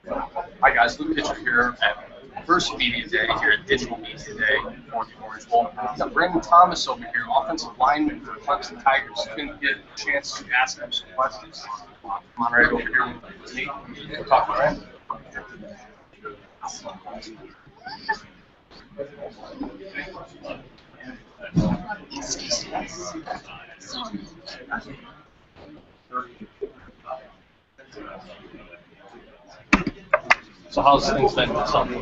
Hi guys, Luke Pitcher here at First Media Day here at Digital Media Day for the Orange Bowl. We've got Brandon Thomas over here, offensive lineman for the Clemson Tigers. Couldn't get a chance to ask him some questions. Come on right over here with me. We'll talk about it. So how's things been this summer?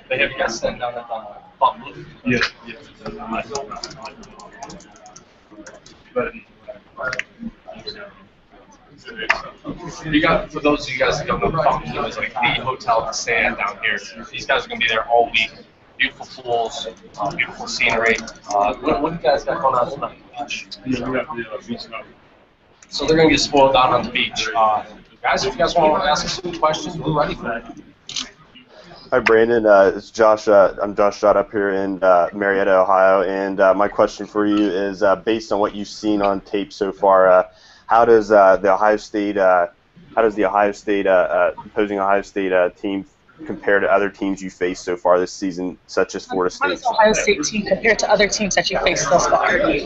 They have you guys sitting down at the Buffalo? Yeah. You got, for those of you guys that don't know, Buffalo is like the hotel in the sand down here. These guys are going to be there all week. Beautiful pools, beautiful scenery. What do you guys got going on tonight? Yeah, we got the beach now. So they're going to get spoiled out on the beach. Guys, if you guys want to ask us some questions, we're ready for it. Hi, Brandon. It's Josh. I'm Josh Schott up here in Marietta, Ohio, and my question for you is, based on what you've seen on tape so far, how does the Ohio State opposing Ohio State team compare to other teams you faced so far this season, such as Florida State? How does the Ohio State team compare to other teams that you faced thus far? They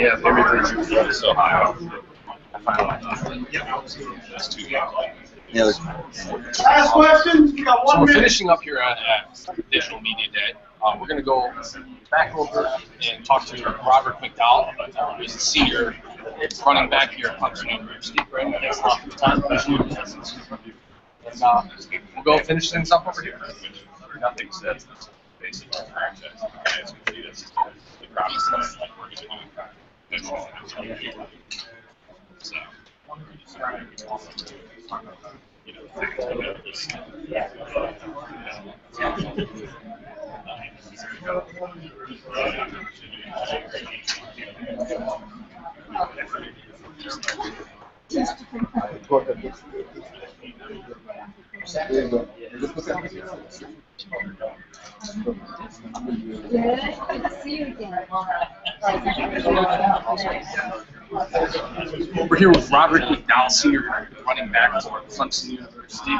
have everything you can so Ohio. Last question. We got So 1 we're minute. finishing up here at Digital Media Day. We're going to go back over and talk to Robert McDowell, who's the senior running back here at Clemson University. Brandon, thanks a lot for your time. And we'll go finish things up over here. Nothing said. Basically, franchise. As we see this, the crowd is like we're going to so, you Good to see you again. We're here with Robert McDowell, senior running back for Clemson University.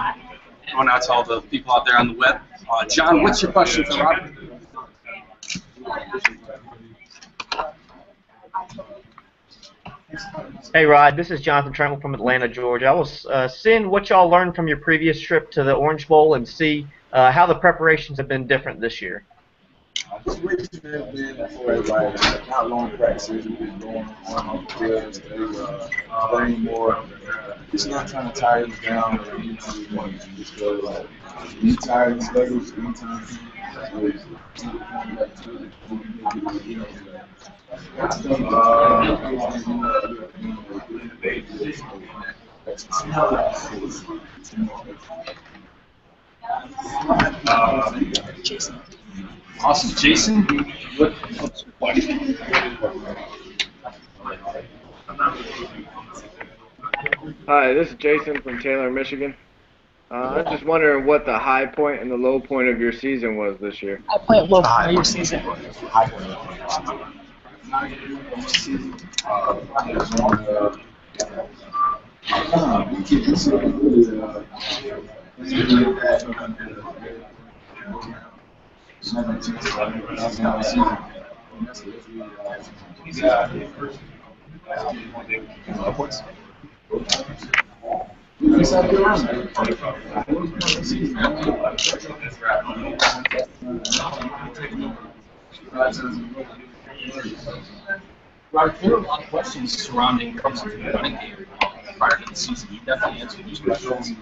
Going out to all the people out there on the web. John, what's your question for Robert? Hey Rod, this is Jonathan Tremble from Atlanta, Georgia. I was seeing what y'all learned from your previous trip to the Orange Bowl and see how the preparations have been different this year. Preparation has been for everybody. Not long practices. We've been going on the field, playing more. Just not trying to tire you down or anything. Just go like be tired and sluggish anytime. Awesome. Jason, what's your question? Hi, this is Jason from Taylor, Michigan. I was just wondering what the high point and the low point of your season was this year. High point, low point of your season. Robert, there were a lot of questions surrounding Clemson's running game prior to the season. You definitely answered these questions.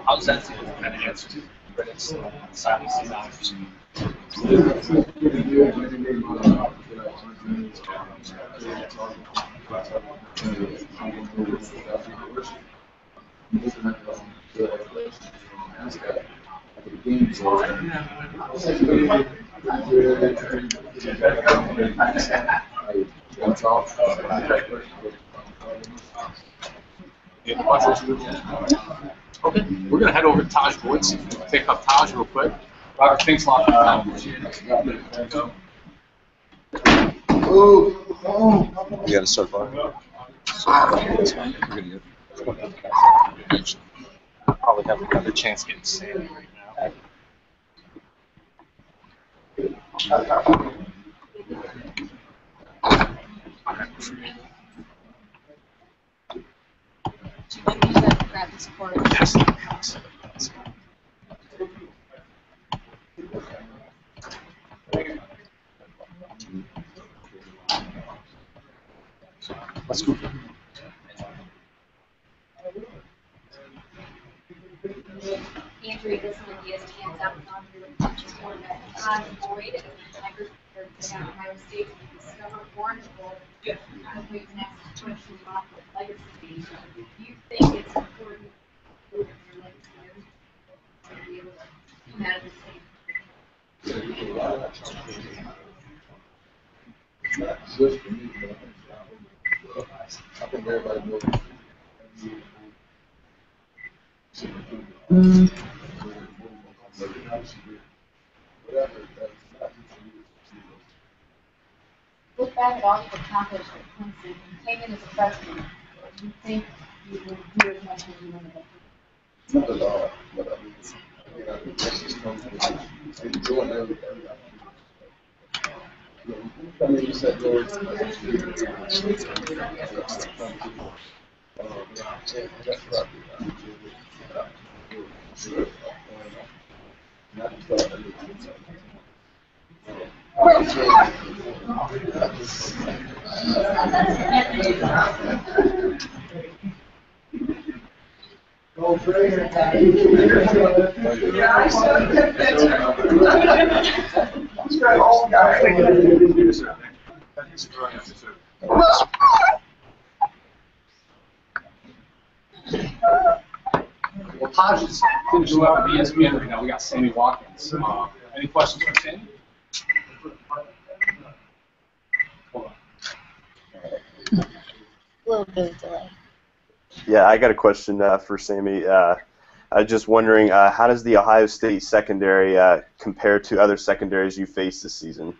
How's that feel? Kind of answer critics silencing doctors. Any questions? Okay, we're going to head over to Taj Boyd, see if we can pick up Taj real quick. Robert, thanks a lot for your time. Appreciate it. You got to start firing. Probably have another chance getting Sammy right now. Grab the support. Let's go. Andrew, this one is ESPN's out on your punches format. Todd Boyd is the Tigers for Ohio State to discover Orange Bowl. Complete next question off the legacy. Do you think it's important for your legacy to be able to come out of the same? Good for me, but I think everybody knows. Look back at all you've accomplished at Clemson. You came in as a freshman. Do you think you will do as much as you want to do? Not at all, but I mean, that's just comes with enjoying everything. I mean, you said George. That's what I Well, Taj is finishing up at ESPN right now. We got Sammy Watkins. Any questions for Sammy? Hold on. A little bit of delay. Yeah, I got a question for Sammy. I was just wondering, how does the Ohio State secondary compare to other secondaries you faced this season?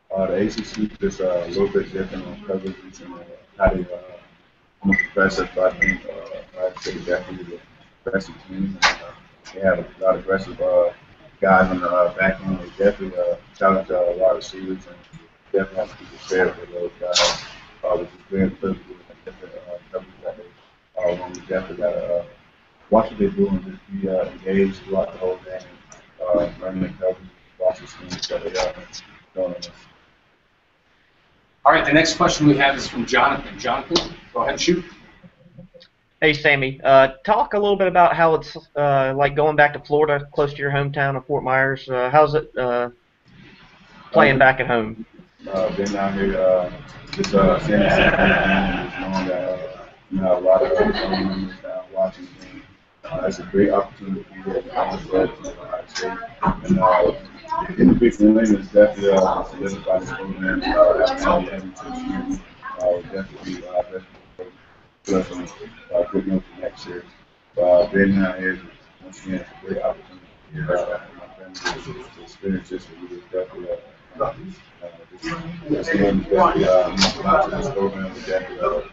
The ACC is a little bit different on coverage and how they almost aggressive, but I think Ohio State is definitely the aggressive team. They have a lot of aggressive guys on the back end. They definitely challenge a lot of receivers and definitely have to be prepared for those guys, which is very physical and different coverage that they when we definitely got to watch what they do and just be engaged throughout the whole game, learning the coverage, watch the schemes that they are doing. All right, the next question we have is from Jonathan. Jonathan, go ahead and shoot. Hey, Sammy. Talk a little bit about how it's like going back to Florida, close to your hometown of Fort Myers. How's it playing back at home? Been down here, just seeing the same thing and just knowing that you have a lot of family members down watching the game. It's a great opportunity to be here at College Road to Ohio State. And in the big win is definitely solidify this program. Definitely good news for next year. Being down here, once again, it's a great opportunity here. My family to experience this, and we just definitely this game is definitely a lot to this program. We definitely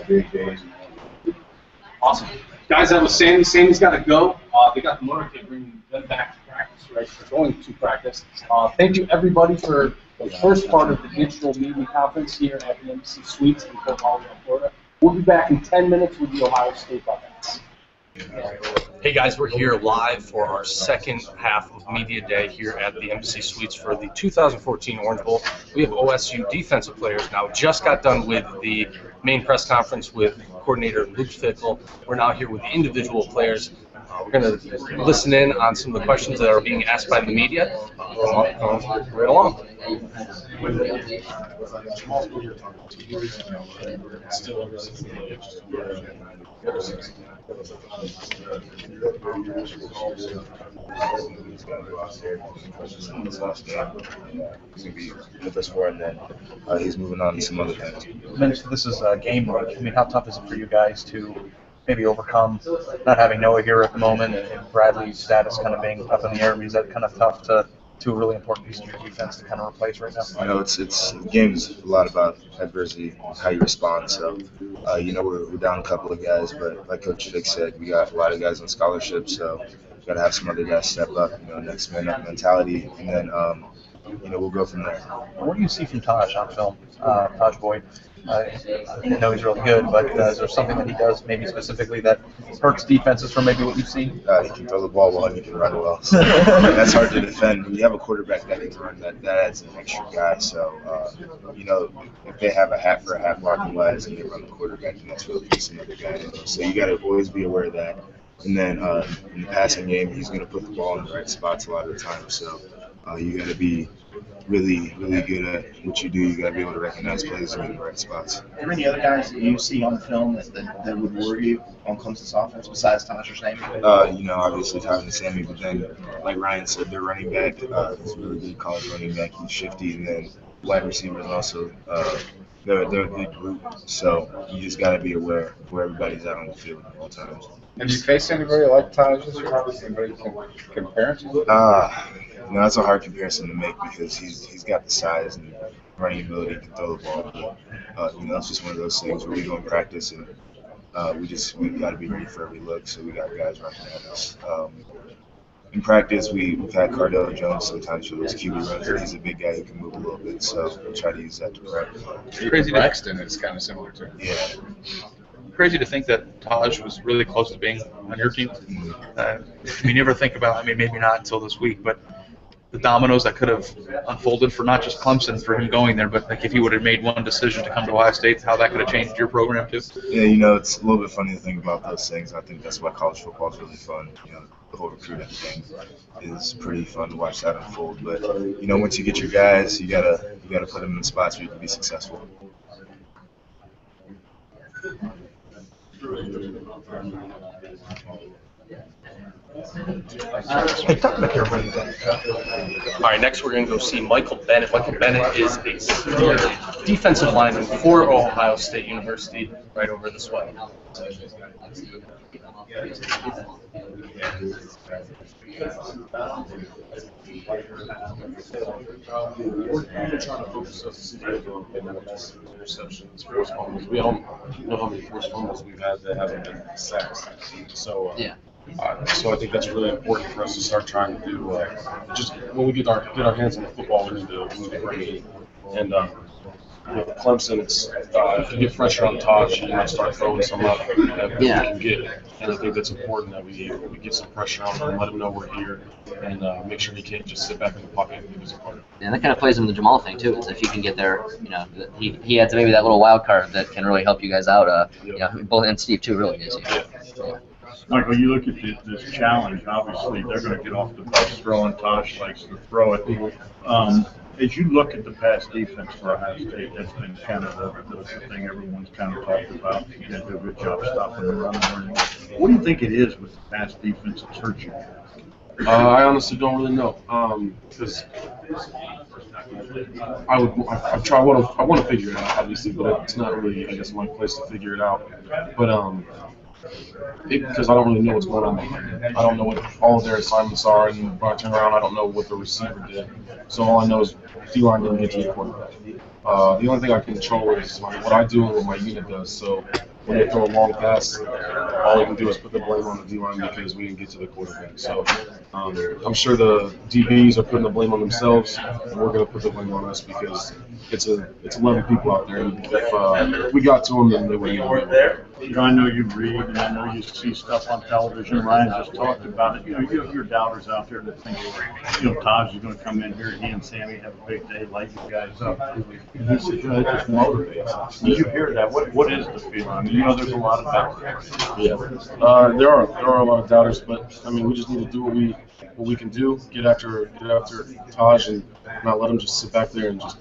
big days. Awesome. Guys, that was Sammy. Sammy's got to go. They got the motorcade bringing them back to practice, right? They're going to practice. Thank you, everybody, for the first part of the digital media conference here at the Embassy Suites in Fort Lauderdale, Florida. We'll be back in 10 minutes with the Ohio State Buckeyes. Hey guys, we're here live for our second half of Media Day here at the Embassy Suites for the 2014 Orange Bowl. We have OSU defensive players now. Just got done with the main press conference with coordinator Luke Fickell. We're now here with individual players. We're going to listen in on some of the questions that are being asked by the media. Right along. He's going to be with us for, and then he's moving on to some other things. Mentioned this is a game week. I mean, how tough is it for you guys to maybe overcome not having Noah here at the moment and Bradley's status kind of being up in the air? I mean, is that kind of tough to a really important piece of your defense to kind of replace right now? You know, it's the game's a lot about adversity, how you respond. So, you know, we're down a couple of guys, but like Coach Vic said, we got a lot of guys on scholarship, so got to have some other guys step up. You know, next man up mentality, and then you know, we'll go from there. What do you see from Taj on film, Taj Boyd? I know he's really good, but is there something that he does maybe specifically that hurts defenses from maybe what you've seen? He can throw the ball well and he can run well. So that's hard to defend. When you have a quarterback that can run, that adds an extra guy. So, you know, if they have a hat for a hat blocking wise and they run the quarterback, then that's really just another guy. So you got to always be aware of that. And then in the passing game, he's going to put the ball in the right spots a lot of the time. So you got to be really, really good at what you do. You got to be able to recognize plays in the right spots. Are there any other guys that you see on film that would worry you on Clemson's offense besides Taj or Sammy? You know, obviously Taj and Sammy, but then, like Ryan said, their running back is a really good college running back. He's shifty, and then wide receivers also. They're a good group, so you just got to be aware where everybody's at on the field at all times. Have you faced anybody like Taj this year? Anybody you can compare it to? You know, that's a hard comparison to make because he's got the size and running ability, he can throw the ball. But, you know, it's just one of those things where we go in practice and we've got to be ready for every look. So we got guys running at us. In practice, we've had Cardell Jones sometimes for those QB runs, and he's a big guy who can move a little bit. So we try to use that to practice. Crazy Braxton is kind of similar too. Yeah. Crazy to think that Taj was really close to being on your team. I mean, you ever think about, I mean, maybe not until this week, but the dominoes that could have unfolded for not just Clemson for him going there, but like if he would have made one decision to come to Ohio State, how that could have changed your program too. Yeah, you know, it's a little bit funny to think about those things. I think that's why college football is really fun. You know, the whole recruiting thing is pretty fun to watch that unfold. But you know, once you get your guys, you gotta put them in spots where you can be successful. All right, next we're going to go see Michael Bennett. Michael Bennett is a senior defensive lineman for Ohio State University, right over this way. We're trying to focus us on interceptions, forced fumbles. We don't know how many forced fumbles we've had that haven't been sacks. So, so I think that's really important for us to start trying to do. Just when we get our hands on the football, we need to bring it in. And with Clemson, it's if you get pressure on Taj, you might start throwing some up that we can get. And I think that's important that we get some pressure on him, let him know we're here, and make sure he can't just sit back in the pocket and give us a part. And that kind of plays into the Jamal thing too. Is if you can get there, you know, he adds maybe that little wild card that can really help you guys out. You know, both and Steve too really is. Yeah. Michael, you look at this challenge. Obviously, they're going to get off the bus throwing. Taj likes to throw it. As you look at the pass defense for Ohio State, that's been kind of the thing everyone's kind of talked about. You did a good job stopping the run. What do you think it is with the pass defense that's hurt you? I honestly don't really know, because I want to figure it out, obviously, but it's not really, I guess, my place to figure it out. But because I don't really know what's going on behind it. I don't know what all of their assignments are, and when I turn around, I don't know what the receiver did. So all I know is D-line didn't get to the quarterback. The only thing I can control is what I do and what my unit does. So when they throw a long pass, all I can do is put the blame on the D-line because we didn't get to the quarterback. So I'm sure the DBs are putting the blame on themselves, and we're going to put the blame on us because it's 11 people out there. And if we got to them, then they wouldn't even be there. I know you read and I know you see stuff on television. Ryan just talked about it. You hear doubters out there that think, Taj is going to come in here. He and Sammy have a big day, light you guys up. And he said, it just motivates. Did you hear that? What is the feeling? I mean, there's a lot of doubters. Yeah, there are a lot of doubters, but I mean, we just need to do what we can do. Get after Taj and not let him just sit back there and just.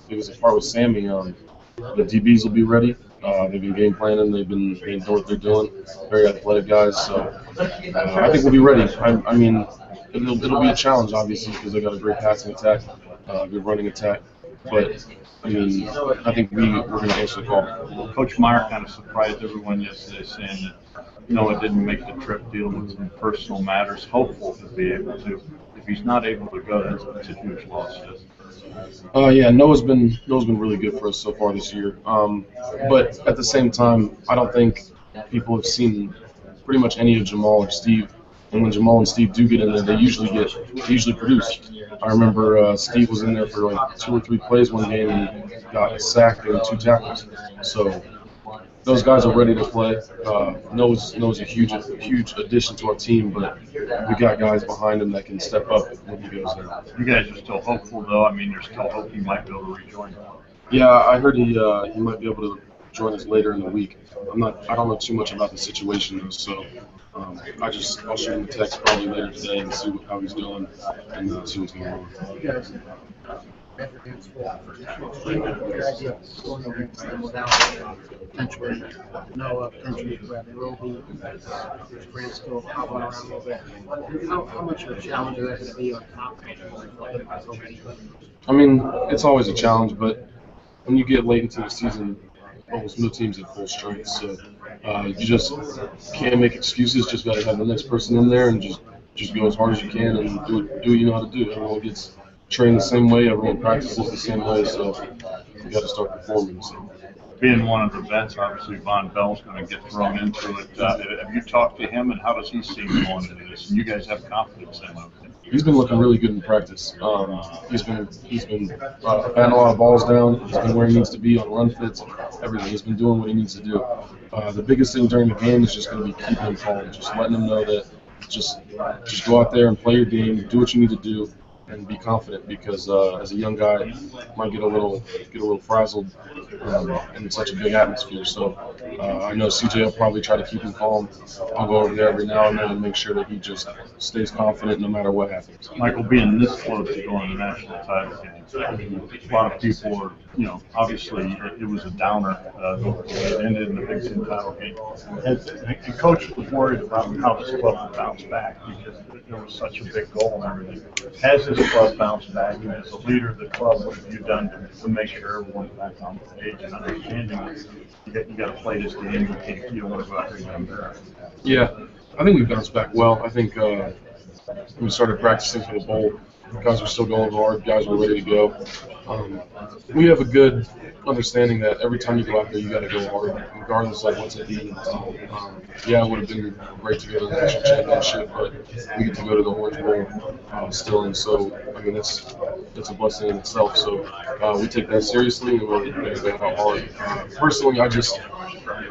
Because as far with Sammy, the DBs will be ready. They've been game planning. They know what they're doing. Very athletic guys. So I think we'll be ready. I mean, it'll be a challenge, obviously, because they got a great passing attack, good running attack. But I mean, I think we're going to answer the call. Coach Meyer kind of surprised everyone yesterday, saying that it didn't make the trip, dealing with some personal matters. Hopeful to be able to. If he's not able to go, that's a huge loss. Yeah, Noah's been really good for us so far this year. But at the same time, I don't think people have seen pretty much any of Jamal or Steve. And when Jamal and Steve do get in there, they usually produce. I remember Steve was in there for like 2 or 3 plays one game and got sacked and 2 tackles. So those guys are ready to play. Noah's a huge addition to our team, but we got guys behind him that can step up when he goes there. You guys are still hopeful, though. I mean, there's still hope he might be able to rejoin. Yeah, I heard he might be able to join us later in the week. I don't know too much about the situation though, so I'll shoot him a text probably later today and see how he's doing and see what's going on. Potentially Noah, potentially Brad Roby, Grant's still hobbling around a little bit. How much of a challenge is that going to be on top of it? I mean, it's always a challenge, but when you get late into the season, almost no team's at full strength, so you just can't make excuses. Just got to have the next person in there and just go as hard as you can and do what you know how to do. Everyone gets trained the same way, everyone practices the same way, so you got to start performing. So. Being one of the vets, obviously Von Bell's going to get thrown into it. Have you talked to him, and how does he see him going into this? And you guys have confidence in him. He's been looking really good in practice. He's been batting a lot of balls down. He's been where he needs to be on run fits, everything. He's been doing what he needs to do. The biggest thing during the game is just going to be keeping him calm, just letting him know that just go out there and play your game, do what you need to do, and be confident, because as a young guy, might get a little frazzled in such a big atmosphere. So I know CJ will probably try to keep him calm. I'll go over there every now and then and make sure that he just stays confident no matter what happens. Michael, being this close to going to the national title game, a lot of people are, obviously it was a downer. It ended in the Big Ten title game. And Coach was worried about how this club would bounce back because there was such a big goal and everything. Has this club bounced back? And as a leader of the club, what have you done to make sure everyone's back on the page and understanding that you got to play this game? You don't want to go out there and get embarrassed. Yeah, I think we bounced back well. I think we started practicing for the bowl. Guys were still going hard. Guys were ready to go. We have a good understanding that every time you go out there, you got to go hard, regardless of what's at the end. Yeah, it would have been great to go to the national championship, but we get to go to the Orange Bowl still, and so I mean that's a blessing in itself. So we take that seriously, and we're going to go out hard. Personally, I just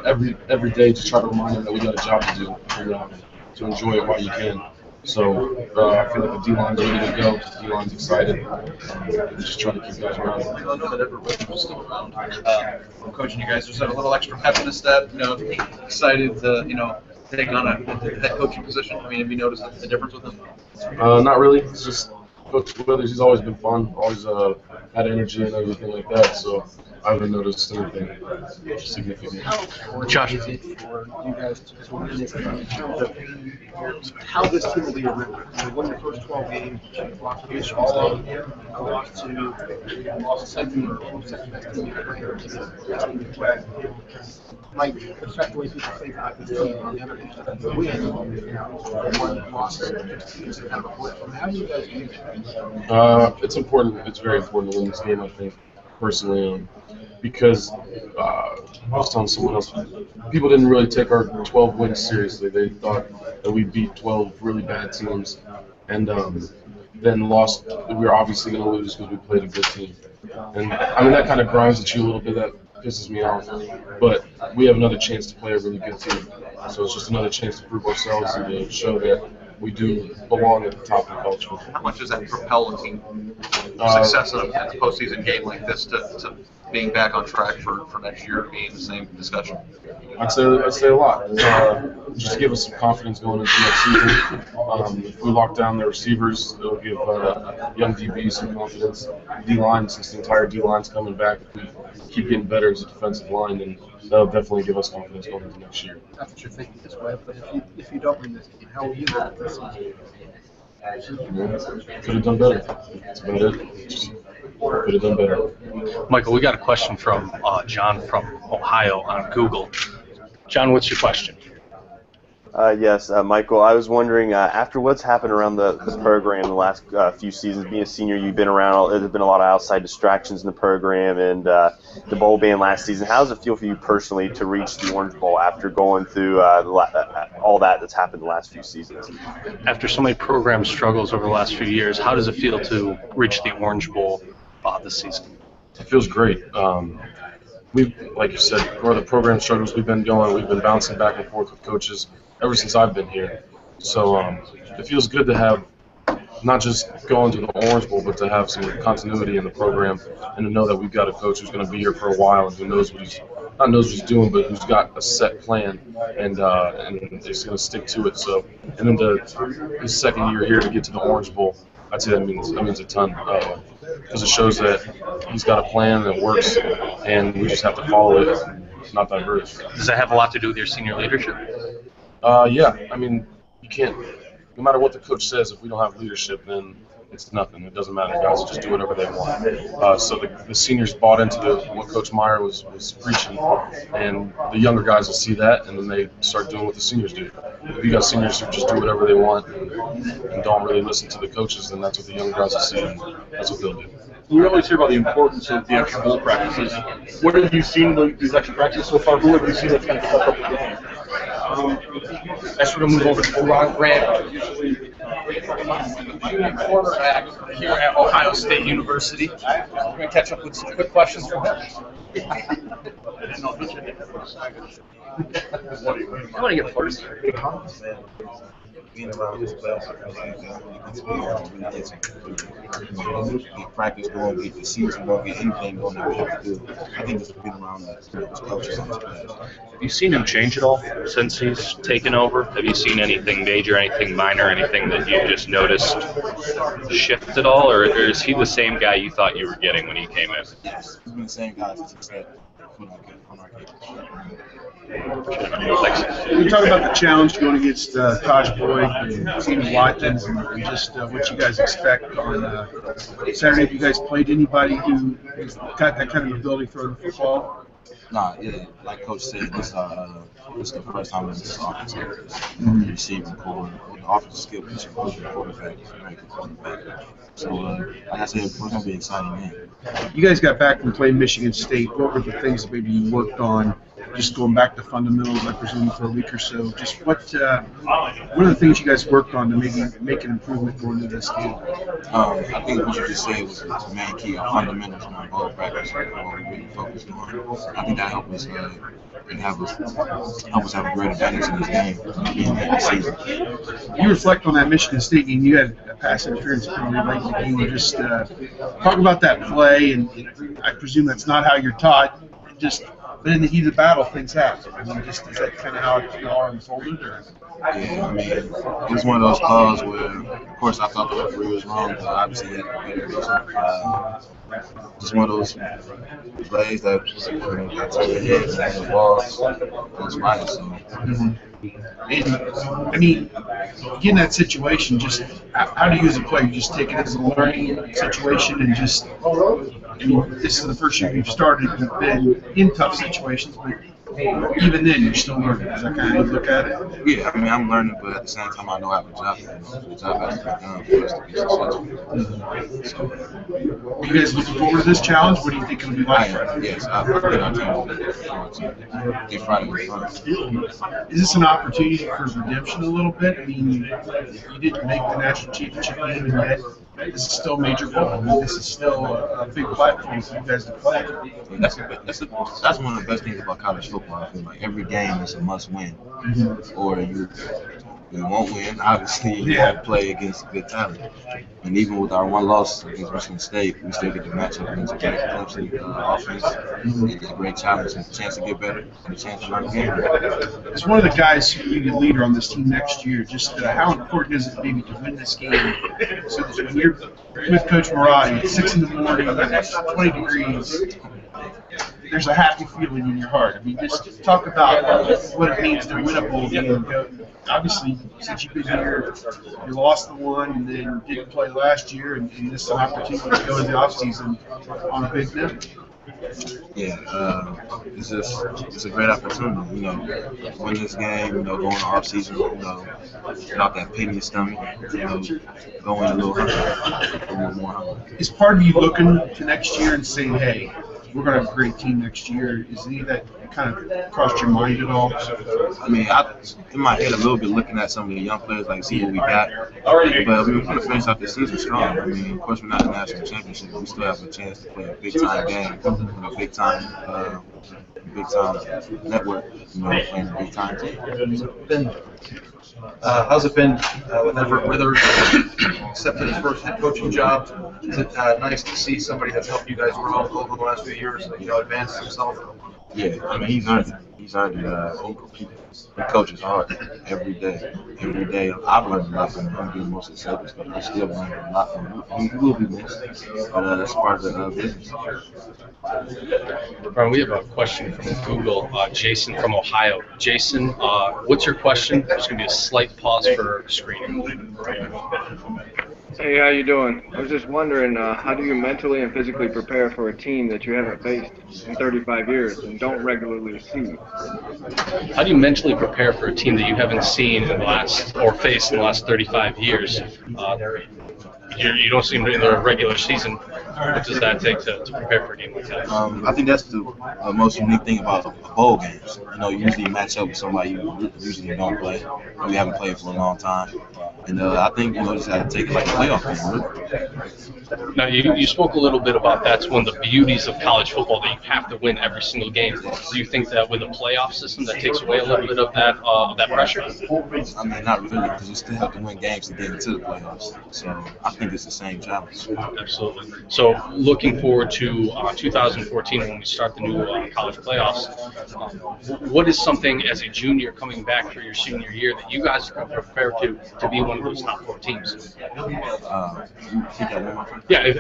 every day just try to remind them that we got a job to do, and to enjoy it while you can. So I feel like the D-line's ready to go. The D-line's excited. Just trying to keep guys around. I don't know that Everett Wilson was still around. From coaching you guys, was that a little extra pep in the step? Excited to take on a head coaching position. I mean, have you noticed the difference with him? Not really. It's just Coach Withers. He's always been fun. Always had energy and everything like that. So I haven't noticed anything significant. Josh, is it for you guys to win this game in terms of how this team will be remembered? You won your first 12 games, you lost to Michigan State, lost to second best team in the country. Might affect the way people think about this team. On the other hand, the win, one loss is kind of a blip. How do you guys view that? It's important. It's very important to win this game, I think, personally. Because I was telling someone else, people didn't really take our 12 wins seriously. They thought that we beat 12 really bad teams, and then lost. We were obviously going to lose because we played a good team. And I mean that kind of grinds at you a little bit. That pisses me off. But we have another chance to play a really good team. So it's just another chance to prove ourselves and to show that we do belong at the top of college football. How much does that propel a team success in a postseason game like this to being back on track for next year, being the same discussion? I'd say a lot. Just give us some confidence going into next season. If we lock down the receivers, it'll give young DBs some confidence. D-line, since the entire D-line's coming back, if we keep getting better as a defensive line, then that'll definitely give us confidence going into next year. That's what you're thinking this way, but if you don't win this game, how will you do this season? Could have done better. That's about it. Just could have done better. Michael, we got a question from John from Ohio on Google. John, what's your question? Yes, Michael, I was wondering, after what's happened around the program the last few seasons, being a senior, you've been around, there's been a lot of outside distractions in the program, and the bowl ban last season. How does it feel for you personally to reach the Orange Bowl after going through all that's happened the last few seasons? After so many program struggles over the last few years, how does it feel to reach the Orange Bowl this season? It feels great. Like you said, for the program struggles we've been bouncing back and forth with coaches ever since I've been here. So it feels good to have not just going to the Orange Bowl, but to have some continuity in the program and to know that we've got a coach who's going to be here for a while and who knows what he's doing, but who's got a set plan and is going to stick to it. So, and then his second year here to get to the Orange Bowl, I'd say that means a ton because it shows that he's got a plan that works, and we just have to follow it, not diverge. Does that have a lot to do with your senior leadership? Yeah, I mean, you can't. No matter what the coach says, if we don't have leadership, then it's nothing. It doesn't matter. Guys will just do whatever they want. So the seniors bought into what Coach Meyer was preaching, and the younger guys will see that, and then they start doing what the seniors do. If you got seniors who just do whatever they want and don't really listen to the coaches, then that's what the younger guys will see, and that's what they'll do. We always hear about the importance of the extra bowl practices. What have you seen in these extra practices so far? Who have you seen that's going to step up the game? As we're going to move over to Ron Grant, quarterback here at Ohio State University. We're going to catch up with some quick questions from him. I want to get first. Being around this class, get practice going, get the season going, get anything going that we have to do. I think it's being around those coaches in this class. Have you seen him change at all since he's taken over? Have you seen anything major, anything minor, anything that you just noticed shift at all? Or is he the same guy you thought you were getting when he came in? Yes, he's been the same guy since he said on our campus. We talk about the challenge going against Taj Boyd and Stephen Watkins, and just what you guys expect on Saturday. Have you guys played anybody who got that kind of ability throwing the football? Nah, yeah, like Coach said, this is the first time in this offensive receiving core, with the offensive skill position, quarterback, very good quarterback. So, like I said, we're going to be an exciting game. You guys got back from playing Michigan State. What were the things that maybe you worked on? Just going back to fundamentals, I presume, for a week or so. Just what are the things you guys worked on to maybe make an improvement going into this game? I think what you just said was the main key of fundamentals in our ball practice, what we really focused on. I think that helped us and help us have a great advantage in this game being here this season. You reflect on that Michigan State game. You had a pass interference penalty late in the game. Just talk about that play, and I presume that's not how you're taught. But in the heat of the battle, things happen. I mean, is that kind of how it all unfolded? Or? Yeah, I mean, it was one of those calls where, of course, I thought the referee was wrong, but obviously he had a better vision. Just one of those plays that got to the head and the ball was right. So. And, I mean, in that situation, just how do you as a player? You just take it as a learning situation and just, I mean, this is the first year you've started, you've been in tough situations, but even then you're still learning. Is that kind of how you look at it? Yeah, I mean, I'm learning, but at the same time, I know I have a job to do. The job has to be done for us to be successful. Are you guys looking forward to this challenge? What do you think it'll be like? Yes, I think our team will get Friday fun. Is this an opportunity for redemption a little bit? I mean, you didn't make the national championship game, and yet this is still major football. This is still a big platform for you guys to play. That's one of the best things about college football. I feel like every game is a must-win, or you won't win. Obviously, you want to play against good talent. And even with our one loss against Michigan State, we still get to match up against a great Clemson offense. It's a great challenge and a chance to get better and a chance to learn the game. As one of the guys who will be the leader on this team next year, just how important is it maybe to win this game so that when you're with Coach Marotti at 6 in the morning, it's 20 degrees, there's a happy feeling in your heart. I mean, just talk about what it means to win a bowl game. Obviously, since you've been here, you lost the one and then didn't play last year, and this is an opportunity to go into the offseason on a big note. Yeah, it's a great opportunity, win this game, go in the off season, without that pit in your stomach, go in a little more hungry. Is part of you looking to next year and saying, hey, we're going to have a great team next year? Is any of that kind of crossed your mind at all? I mean, in my head a little bit looking at some of the young players, like see what we got. But we want to finish out the season strong. I mean, of course, we're not in the national championship, but we still have a chance to play a big-time game, a big-time network, playing a big-time team. How's it been with Everett Withers accepting his first head coaching job? Is it nice to see somebody that's helped you guys grow over the last few years, advance himself? Yeah, I mean, he's earned it. He coaches hard every day. Every day, I've learned a lot from him. Being most successful, but I still learn a lot from him. He will be missed, but that's part of the business. Brian, we have a question from Google. Jason from Ohio. Jason, what's your question? There's going to be a slight pause for screening. Hey, how you doing? I was just wondering, how do you mentally and physically prepare for a team that you haven't faced in 35 years and don't regularly see? How do you mentally prepare for a team that you haven't seen in the last or faced in the last 35 years? You don't see them in the regular season. What does that take to prepare for a game like that? I think that's the most unique thing about bowl games. You usually match up with somebody you usually don't play, or you haven't played for a long time. And I think just have to take it like a playoff game, really. Now, you spoke a little bit about that's one of the beauties of college football, that you have to win every single game. Do you think that with a playoff system that takes away a little bit of that pressure? I mean, not really, because you still have to win games to get into the playoffs. So I think it's the same challenge. Absolutely. So looking forward to 2014 when we start the new college playoffs, what is something as a junior coming back for your senior year that you guys are prepared to be one of those top 4 teams? Yeah, if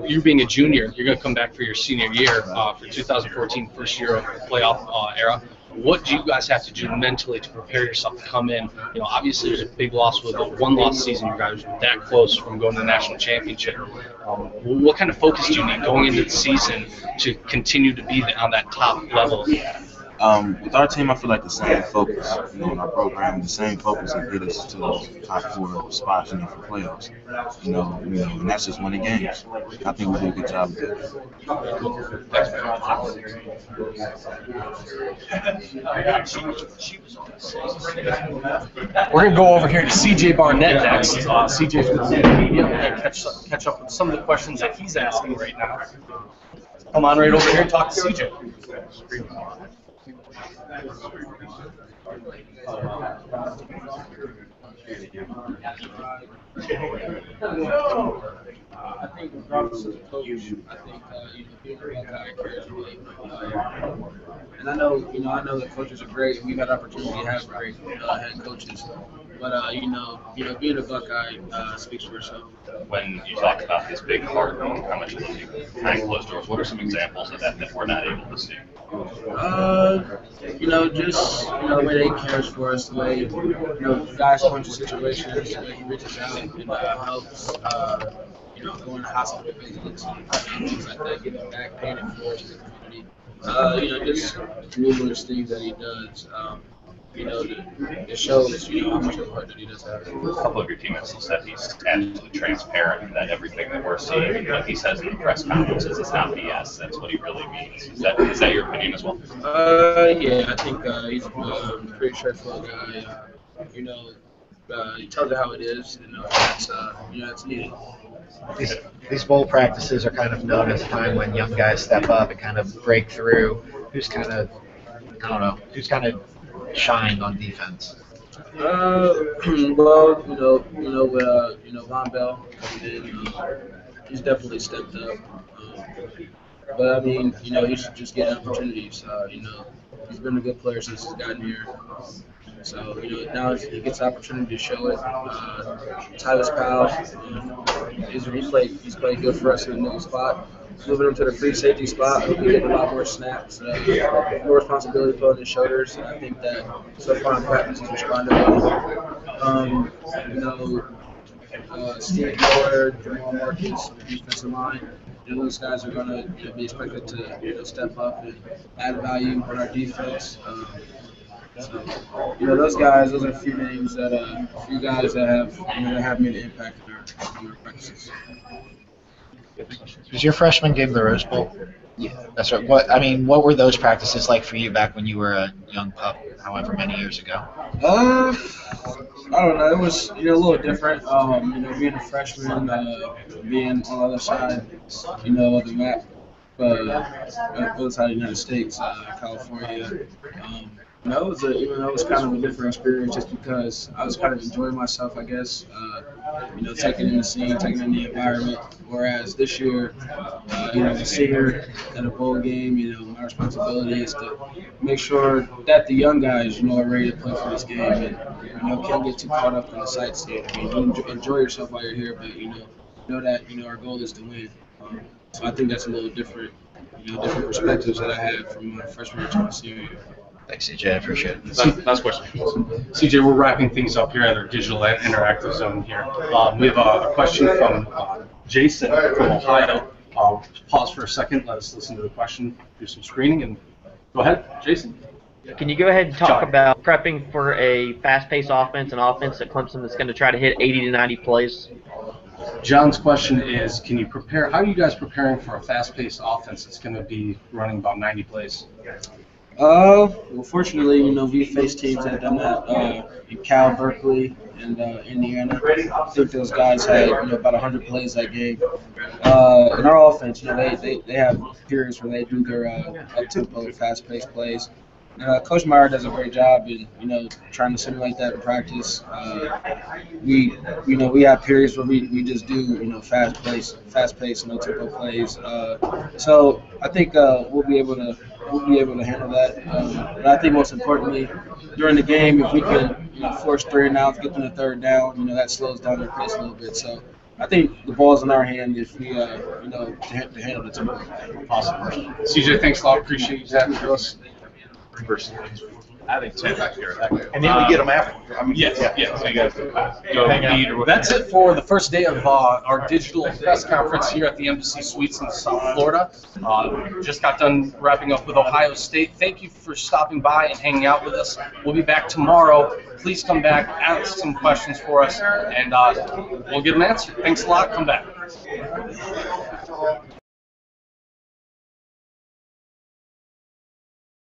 you being a junior, you're going to come back for your senior year for 2014, first year of the playoff era. What do you guys have to do mentally to prepare yourself to come in? Obviously there's a big loss with a one-loss season. You guys were that close from going to the national championship. What kind of focus do you need going into the season to continue to be on that top level? With our team, I feel like the same focus, in our program, the same focus that get us to the top 4 spots, for playoffs. And that's just winning games. I think we do a good job of that. We're going to go over here to CJ Barnett next. CJ from the media. We're going to catch up with some of the questions that he's asking right now. Come on right over here and talk to CJ. I think regardless of the coach, I think being a guy cares really. And I know that coaches are great. We've had opportunity to have great head coaches. But being a Buckeye speaks for itself. When you talk about this big heart and how much it's behind closed doors, what are some examples of that we're not able to see? Just the way they cares for us, the way guys go into situations, the way he reaches out and helps. Going to hospital visits, things like that, giving back, paying it forward to the community. Just numerous things that he does. It shows, how much of a heart that he does have. A couple of your teammates have said he's absolutely transparent, and that everything that we're seeing, what he says in the press conferences is not BS. That's what he really means. Is that your opinion as well? Yeah, I think he's a pretty straightforward guy. He tells it how it is. It's needed. these bowl practices are kind of known as a time when young guys step up and kind of break through. Who's kind of, I don't know, who's kind of shined on defense? Well, Von Bell coming in, he's definitely stepped up. But I mean, he's just getting opportunities. He's been a good player since he's gotten here. So, now he gets the opportunity to show it. Tyler Powell, he's played good for us in the nickel spot. Moving him to the free safety spot, he'll be getting a lot more snaps, more responsibility put on his shoulders. And I think that so far in practice he's responded well. Steve Miller, Jamal Marcus, defensive line. Those guys are going to be expected to step up and add value on our defense. So, those are a few names that a few guys that have made an impact in our practices. Was your freshman game the Rose Bowl? Yeah. That's right. What were those practices like for you back when you were a young pup, however many years ago? I don't know. It was a little different. Being a freshman, being on the other side, of the map, other side of the United States, California. It was kind of a different experience just because I was kind of enjoying myself, I guess. Taking in the scene, taking in the environment. Whereas this year, as a senior at a bowl game, my responsibility is to make sure that the young guys, are ready to play for this game and, can't get too caught up in the sightseeing. You enjoy yourself while you're here, but know that our goal is to win. So I think that's a little different, different perspectives that I had from my freshman year to my senior year. Thanks, CJ. I appreciate it. Last question. CJ, we're wrapping things up here at our digital interactive zone here. We have a question from Jason from Ohio. Pause for a second. Let us listen to the question, do some screening, and go ahead, Jason. Can you go ahead and talk about prepping for a fast-paced offense, an offense at Clemson that's going to try to hit 80 to 90 plays? John's question is, how are you guys preparing for a fast-paced offense that's going to be running about 90 plays? Well, fortunately, we faced teams that have done that in Cal, Berkeley, and Indiana. I think those guys had about 100 plays that game. In our offense, they have periods where they do their up-tempo, fast-paced plays. Coach Meyer does a great job in trying to simulate that in practice. We have periods where we just do fast-paced, no-tempo plays. So I think we'll be able to handle that. But I think most importantly, during the game, if we can force 3 and outs, get them to 3rd down, that slows down their pace a little bit. So I think the ball's in our hand if we to handle the tempo. Awesome. CJ, thanks a lot. Appreciate you having us. I think 10 back here. And then we get them after. Yes. So you guys go hang out. eat or that's it for the first day of our digital press conference here at the Embassy Suites in South Florida. Just got done wrapping up with Ohio State. Thank you for stopping by and hanging out with us. We'll be back tomorrow. Please come back, ask some questions for us, and we'll get them answered. Thanks a lot. Come back.